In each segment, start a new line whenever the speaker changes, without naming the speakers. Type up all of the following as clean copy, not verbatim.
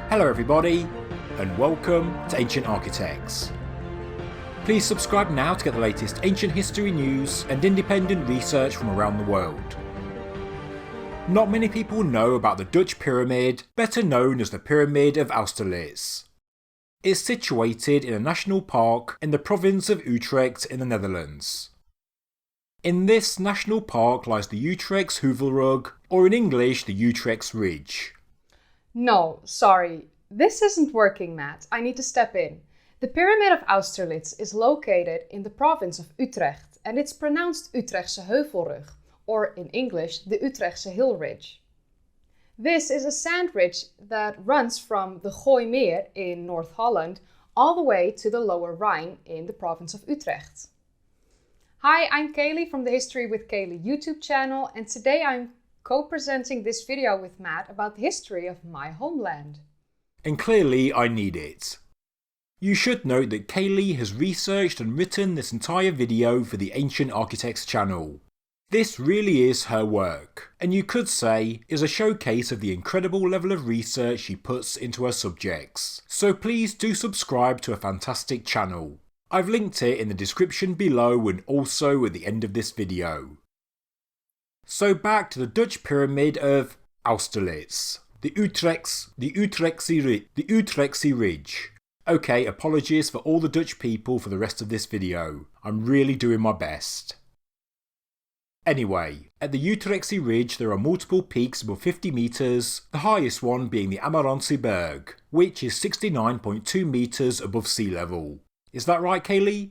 Hello everybody, and welcome to Ancient Architects. Please subscribe now to get the latest ancient history news and independent research from around the world. Not many people know about the Dutch Pyramid, better known as the Pyramid of Austerlitz. It's situated in a national park in the Province of Utrecht in the Netherlands. In this national park lies the Utrechtse Heuvelrug, or in English the Utrechtse Ridge.
No, sorry. This isn't working, Matt. I need to step in. The Pyramid of Austerlitz is located in the province of Utrecht and it's pronounced Utrechtse Heuvelrug, or in English, the Utrechtse Hill Ridge. This is a sand ridge that runs from the Gooimeer in North Holland all the way to the Lower Rhine in the province of Utrecht. Hi, I'm Kayleigh from the History with Kayleigh YouTube channel, and today I'm co-presenting this video with Matt about the history of my homeland.
And clearly I need it. You should note that Kayleigh has researched and written this entire video for the Ancient Architects channel. This really is her work, and you could say is a showcase of the incredible level of research she puts into her subjects. So please do subscribe to her fantastic channel. I've linked it in the description below and also at the end of this video. So back to the Dutch Pyramid of Austerlitz, the Utrechtse Ridge. Okay, apologies for all the Dutch people for the rest of this video. I'm really doing my best. Anyway, at the Utrechtse Ridge there are multiple peaks above 50 metres, the highest one being the Amarantse Berg, which is 69.2 metres above sea level. Is that right, Kayleigh?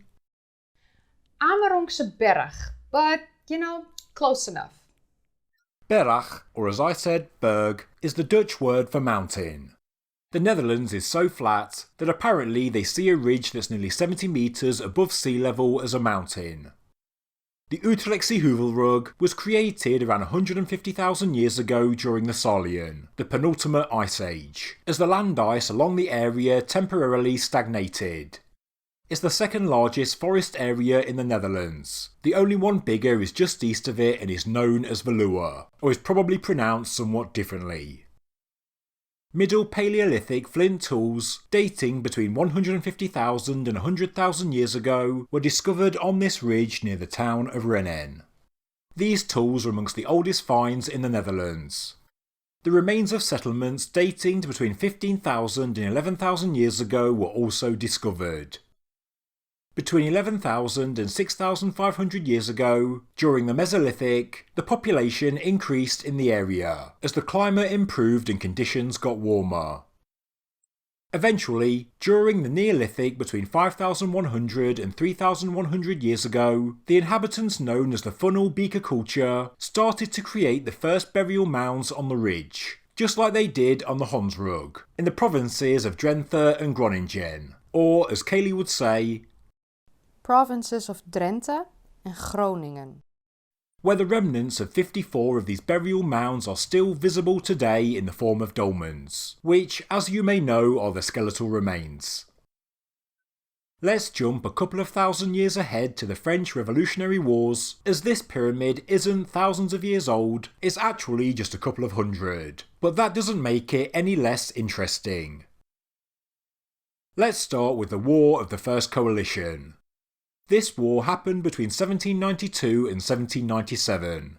Amarantse Berg, but close enough.
Berg, or as I said, berg, is the Dutch word for mountain. The Netherlands is so flat that apparently they see a ridge that's nearly 70 metres above sea level as a mountain. The Utrechtse Heuvelrug was created around 150,000 years ago during the Salian, the penultimate ice age, as the land ice along the area temporarily stagnated. It's the second largest forest area in the Netherlands. The only one bigger is just east of it and is known as Veluwe, or is probably pronounced somewhat differently. Middle Paleolithic flint tools, dating between 150,000 and 100,000 years ago, were discovered on this ridge near the town of Rennen. These tools are amongst the oldest finds in the Netherlands. The remains of settlements dating to between 15,000 and 11,000 years ago were also discovered. Between 11,000 and 6,500 years ago, during the Mesolithic, the population increased in the area as the climate improved and conditions got warmer. Eventually, during the Neolithic between 5,100 and 3,100 years ago, the inhabitants known as the funnel beaker culture started to create the first burial mounds on the ridge, just like they did on the Hondsrug, in the provinces of Drenthe and Groningen, or as Kayleigh would say,
Provinces of Drenthe and Groningen,
where the remnants of 54 of these burial mounds are still visible today in the form of dolmens, which, as you may know, are the skeletal remains. Let's jump a couple of thousand years ahead to the French Revolutionary Wars, as this pyramid isn't thousands of years old, it's actually just a couple of hundred, but that doesn't make it any less interesting. Let's start with the War of the First Coalition. This war happened between 1792 and 1797.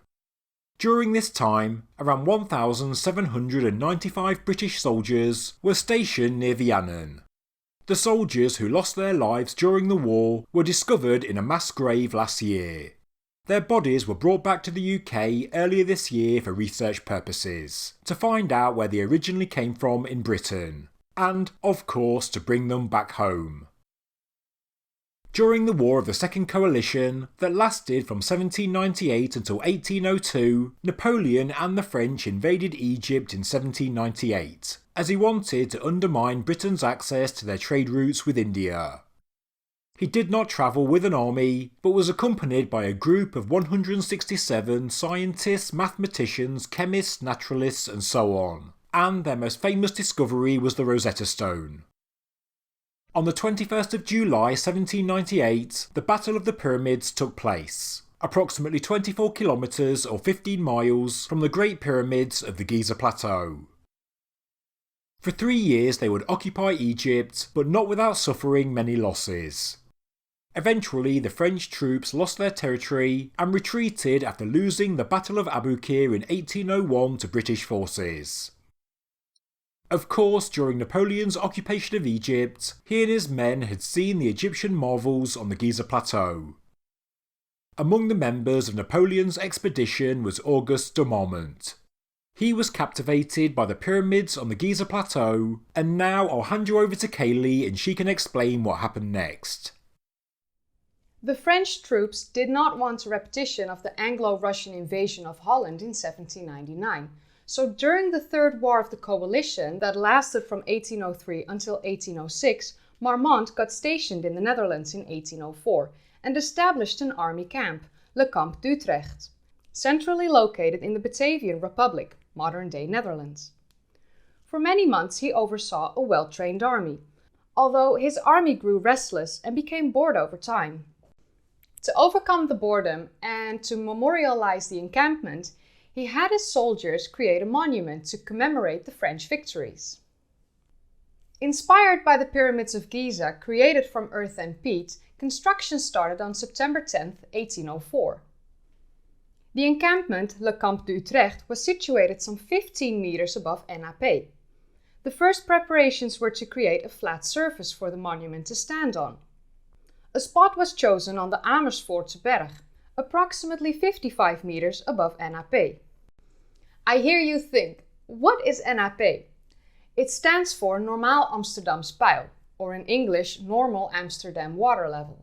During this time, around 1,795 British soldiers were stationed near Vianen. The soldiers who lost their lives during the war were discovered in a mass grave last year. Their bodies were brought back to the UK earlier this year for research purposes, to find out where they originally came from in Britain, and, of course, to bring them back home. During the War of the Second Coalition, that lasted from 1798 until 1802, Napoleon and the French invaded Egypt in 1798, as he wanted to undermine Britain's access to their trade routes with India. He did not travel with an army, but was accompanied by a group of 167 scientists, mathematicians, chemists, naturalists, and so on, and their most famous discovery was the Rosetta Stone. On the 21st of July 1798, the Battle of the Pyramids took place, approximately 24 kilometres or 15 miles from the Great Pyramids of the Giza Plateau. For 3 years they would occupy Egypt, but not without suffering many losses. Eventually the French troops lost their territory and retreated after losing the Battle of Aboukir in 1801 to British forces. Of course, during Napoleon's occupation of Egypt, he and his men had seen the Egyptian marvels on the Giza plateau. Among the members of Napoleon's expedition was Auguste de Marmont. He was captivated by the pyramids on the Giza plateau, and now I'll hand you over to Kayleigh and she can explain what happened next.
The French troops did not want a repetition of the Anglo-Russian invasion of Holland in 1799, so during the Third War of the Coalition that lasted from 1803 until 1806, Marmont got stationed in the Netherlands in 1804 and established an army camp, Le Camp d'Utrecht, centrally located in the Batavian Republic, modern-day Netherlands. For many months he oversaw a well-trained army, although his army grew restless and became bored over time. To overcome the boredom and to memorialize the encampment, he had his soldiers create a monument to commemorate the French victories. Inspired by the pyramids of Giza, created from earth and peat, construction started on September 10, 1804. The encampment, Le Camp d'Utrecht, was situated some 15 meters above NAP. The first preparations were to create a flat surface for the monument to stand on. A spot was chosen on the Amersfoortse Berg, approximately 55 meters above NAP. I hear you think, what is NAP? It stands for Normaal Amsterdams Peil, or in English, Normal Amsterdam Water Level,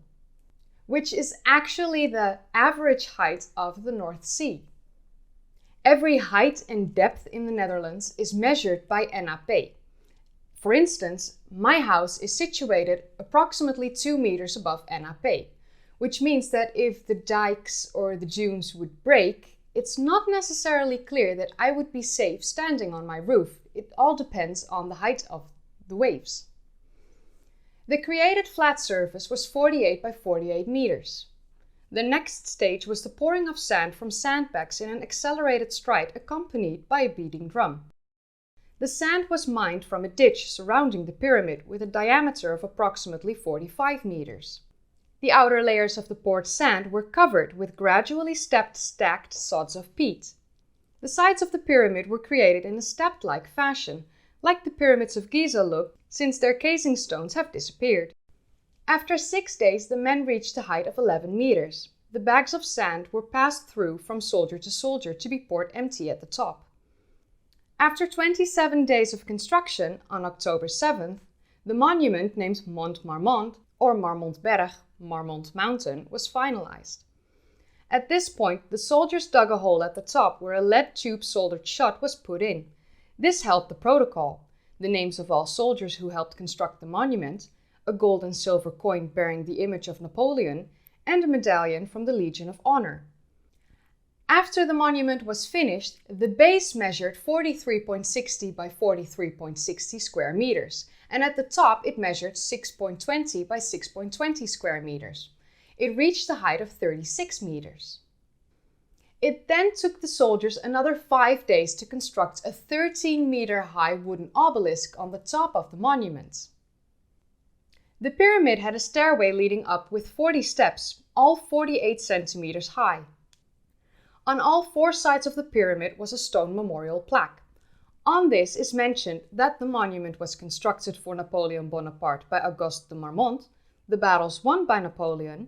which is actually the average height of the North Sea. Every height and depth in the Netherlands is measured by NAP. For instance, my house is situated approximately 2 meters above NAP, which means that if the dikes or the dunes would break, it's not necessarily clear that I would be safe standing on my roof. It all depends on the height of the waves. The created flat surface was 48 by 48 meters. The next stage was the pouring of sand from sandbags in an accelerated stride accompanied by a beating drum. The sand was mined from a ditch surrounding the pyramid with a diameter of approximately 45 meters. The outer layers of the poured sand were covered with gradually stepped stacked sods of peat. The sides of the pyramid were created in a stepped-like fashion, like the pyramids of Giza look, since their casing stones have disappeared. After 6 days, the men reached a height of 11 meters. The bags of sand were passed through from soldier to soldier to be poured empty at the top. After 27 days of construction, on October 7th, the monument named Mont Marmont, or Marmontberg, Marmont Mountain, was finalized. At this point, the soldiers dug a hole at the top where a lead tube soldered shut was put in. This held the protocol, the names of all soldiers who helped construct the monument, a gold and silver coin bearing the image of Napoleon, and a medallion from the Legion of Honor. After the monument was finished, the base measured 43.60 by 43.60 square meters, and at the top it measured 6.20 by 6.20 square meters. It reached a height of 36 meters. It then took the soldiers another 5 days to construct a 13-meter high wooden obelisk on the top of the monument. The pyramid had a stairway leading up with 40 steps, all 48 centimeters high. On all 4 sides of the pyramid was a stone memorial plaque. On this is mentioned that the monument was constructed for Napoleon Bonaparte by Auguste de Marmont, the battles won by Napoleon,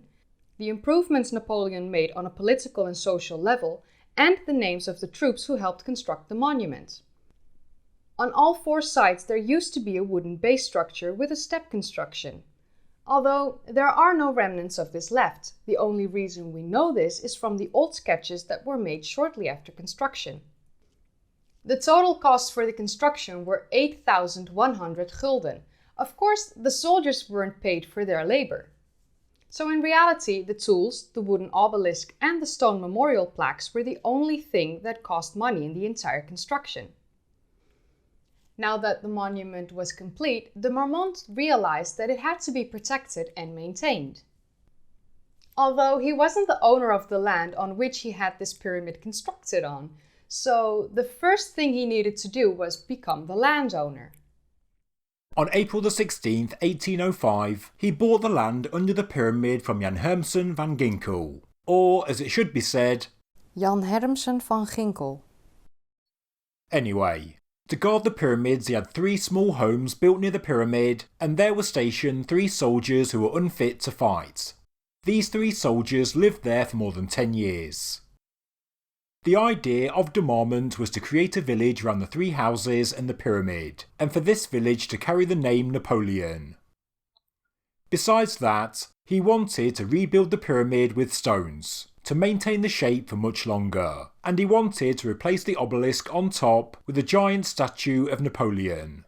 the improvements Napoleon made on a political and social level, and the names of the troops who helped construct the monument. On all 4 sides there used to be a wooden base structure with a step construction. Although there are no remnants of this left, the only reason we know this is from the old sketches that were made shortly after construction. The total costs for the construction were 8,100 gulden. Of course, the soldiers weren't paid for their labor. So in reality, the tools, the wooden obelisk and the stone memorial plaques were the only thing that cost money in the entire construction. Now that the monument was complete, de Marmont realized that it had to be protected and maintained. Although he wasn't the owner of the land on which he had this pyramid constructed on, so the first thing he needed to do was become the landowner.
On April 16, 1805, he bought the land under the pyramid from Jan Hermsen van Ginkel, or as it should be said,
Jan Hermsen van Ginkel.
Anyway, to guard the pyramids he had 3 small homes built near the pyramid, and there were stationed 3 soldiers who were unfit to fight. These 3 soldiers lived there for more than 10 years. The idea of de Marmont was to create a village around the 3 houses and the pyramid, and for this village to carry the name Napoleon. Besides that, he wanted to rebuild the pyramid with stones, to maintain the shape for much longer, and he wanted to replace the obelisk on top with a giant statue of Napoleon.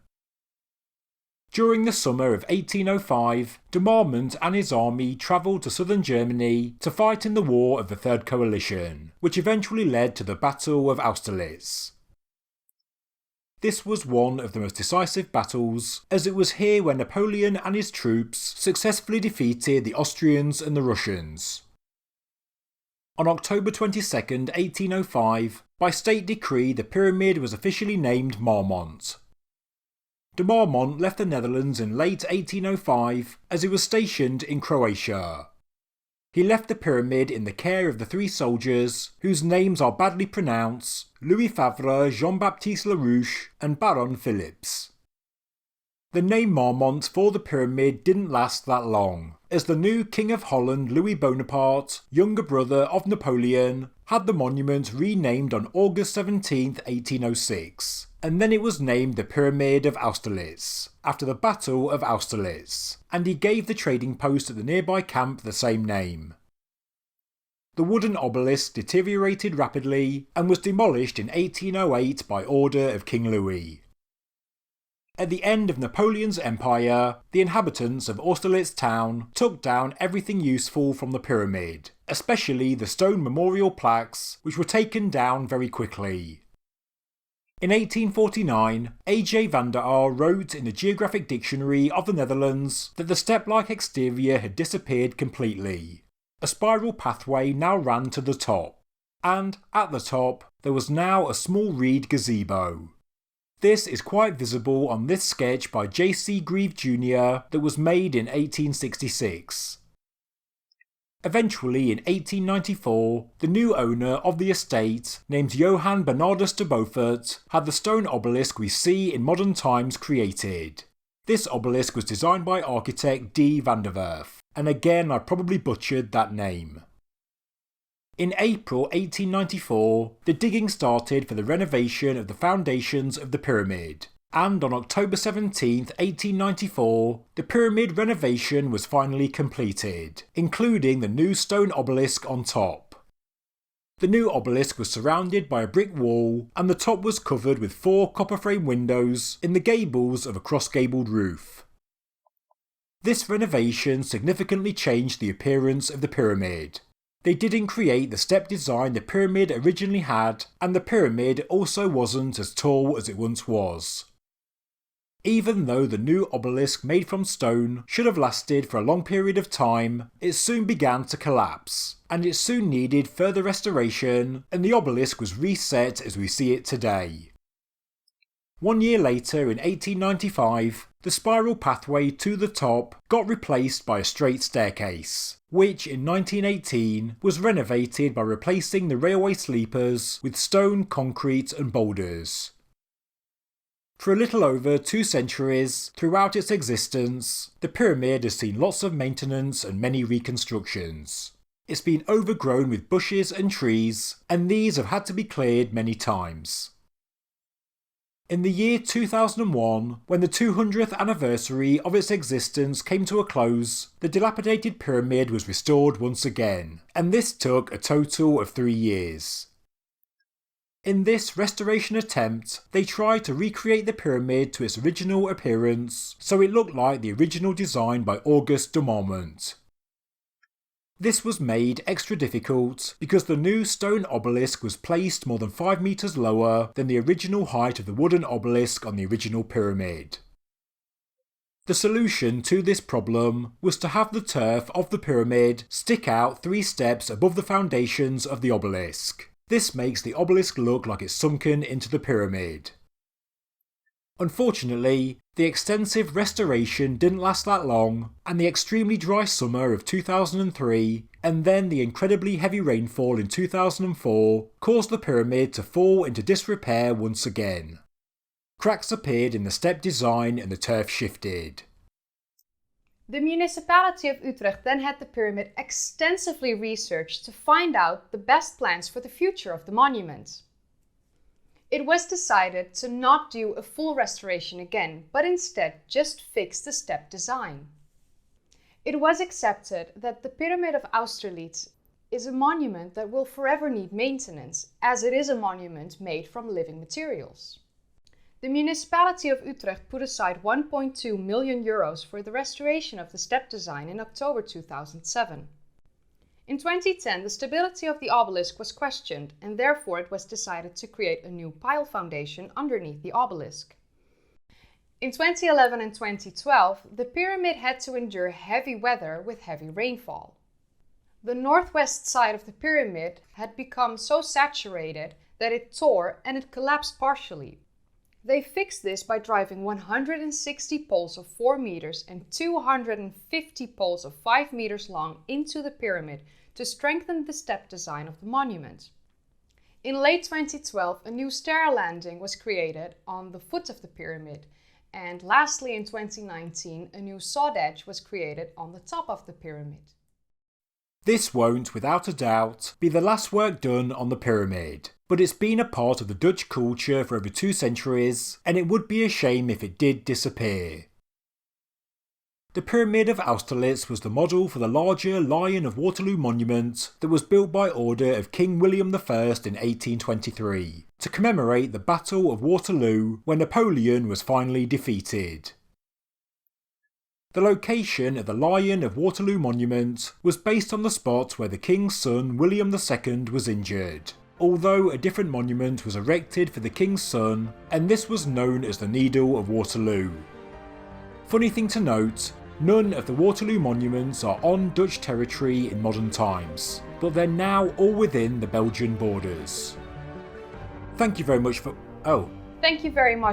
During the summer of 1805, de Marmont and his army travelled to southern Germany to fight in the War of the Third Coalition, which eventually led to the Battle of Austerlitz. This was one of the most decisive battles, as it was here where Napoleon and his troops successfully defeated the Austrians and the Russians. On October 22, 1805, by state decree the pyramid was officially named Marmont. De Marmont left the Netherlands in late 1805 as he was stationed in Croatia. He left the pyramid in the care of the 3 soldiers, whose names are badly pronounced, Louis Favre, Jean-Baptiste Larouche and Baron Philips. The name Marmont for the pyramid didn't last that long, as the new King of Holland Louis Bonaparte, younger brother of Napoleon, had the monument renamed on August 17, 1806, and then it was named the Pyramid of Austerlitz, after the Battle of Austerlitz, and he gave the trading post at the nearby camp the same name. The wooden obelisk deteriorated rapidly and was demolished in 1808 by order of King Louis. At the end of Napoleon's empire, the inhabitants of Austerlitz town took down everything useful from the pyramid, especially the stone memorial plaques, which were taken down very quickly. In 1849, A.J. van der Aar wrote in the Geographic Dictionary of the Netherlands that the step-like exterior had disappeared completely. A spiral pathway now ran to the top, and at the top there was now a small reed gazebo. This is quite visible on this sketch by J.C. Grieve Jr. that was made in 1866. Eventually in 1894, the new owner of the estate, named Johann Bernardus de Beaufort, had the stone obelisk we see in modern times created. This obelisk was designed by architect D. van der Werf, and again I probably butchered that name. In April 1894, the digging started for the renovation of the foundations of the pyramid, and on October 17, 1894, the pyramid renovation was finally completed, including the new stone obelisk on top. The new obelisk was surrounded by a brick wall, and the top was covered with 4 copper frame windows in the gables of a cross-gabled roof. This renovation significantly changed the appearance of the pyramid. They didn't create the step design the pyramid originally had, and the pyramid also wasn't as tall as it once was. Even though the new obelisk made from stone should have lasted for a long period of time, it soon began to collapse, and it soon needed further restoration, and the obelisk was reset as we see it today. 1 year later, in 1895, the spiral pathway to the top got replaced by a straight staircase, which in 1918 was renovated by replacing the railway sleepers with stone, concrete and boulders. For a little over 2 centuries, throughout its existence, the pyramid has seen lots of maintenance and many reconstructions. It's been overgrown with bushes and trees, and these have had to be cleared many times. In the year 2001, when the 200th anniversary of its existence came to a close, the dilapidated pyramid was restored once again, and this took a total of 3 years. In this restoration attempt, they tried to recreate the pyramid to its original appearance, so it looked like the original design by Auguste de Marmont. This was made extra difficult because the new stone obelisk was placed more than 5 metres lower than the original height of the wooden obelisk on the original pyramid. The solution to this problem was to have the turf of the pyramid stick out 3 steps above the foundations of the obelisk. This makes the obelisk look like it's sunken into the pyramid. Unfortunately, the extensive restoration didn't last that long, and the extremely dry summer of 2003 and then the incredibly heavy rainfall in 2004 caused the pyramid to fall into disrepair once again. Cracks appeared in the step design and the turf shifted.
The municipality of Utrecht then had the pyramid extensively researched to find out the best plans for the future of the monument. It was decided to not do a full restoration again, but instead just fix the step design. It was accepted that the Pyramid of Austerlitz is a monument that will forever need maintenance, as it is a monument made from living materials. The municipality of Utrecht put aside €1.2 million for the restoration of the step design in October 2007. In 2010, the stability of the obelisk was questioned, and therefore it was decided to create a new pile foundation underneath the obelisk. In 2011 and 2012, the pyramid had to endure heavy weather with heavy rainfall. The northwest side of the pyramid had become so saturated that it tore and it collapsed partially. They fixed this by driving 160 poles of 4 meters and 250 poles of 5 meters long into the pyramid to strengthen the step design of the monument. In late 2012, a new stair landing was created on the foot of the pyramid, and lastly in 2019, a new sawed edge was created on the top of the pyramid.
This won't, without a doubt, be the last work done on the pyramid, but it's been a part of the Dutch culture for over 2 centuries, and it would be a shame if it did disappear. The Pyramid of Austerlitz was the model for the larger Lion of Waterloo monument that was built by order of King William I in 1823, to commemorate the Battle of Waterloo when Napoleon was finally defeated. The location of the Lion of Waterloo monument was based on the spot where the King's son William II was injured, although a different monument was erected for the King's son, and this was known as the Needle of Waterloo. Funny thing to note, none of the Waterloo monuments are on Dutch territory in modern times, but they're now all within the Belgian borders. Thank you very much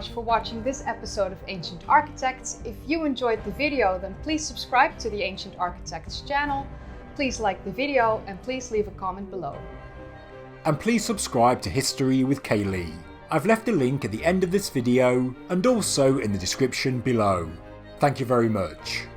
for
watching this episode of Ancient Architects. If you enjoyed the video, then please subscribe to the Ancient Architects channel. Please like the video and please leave a comment below.
And please subscribe to History with Kayleigh. I've left a link at the end of this video and also in the description below. Thank you very much.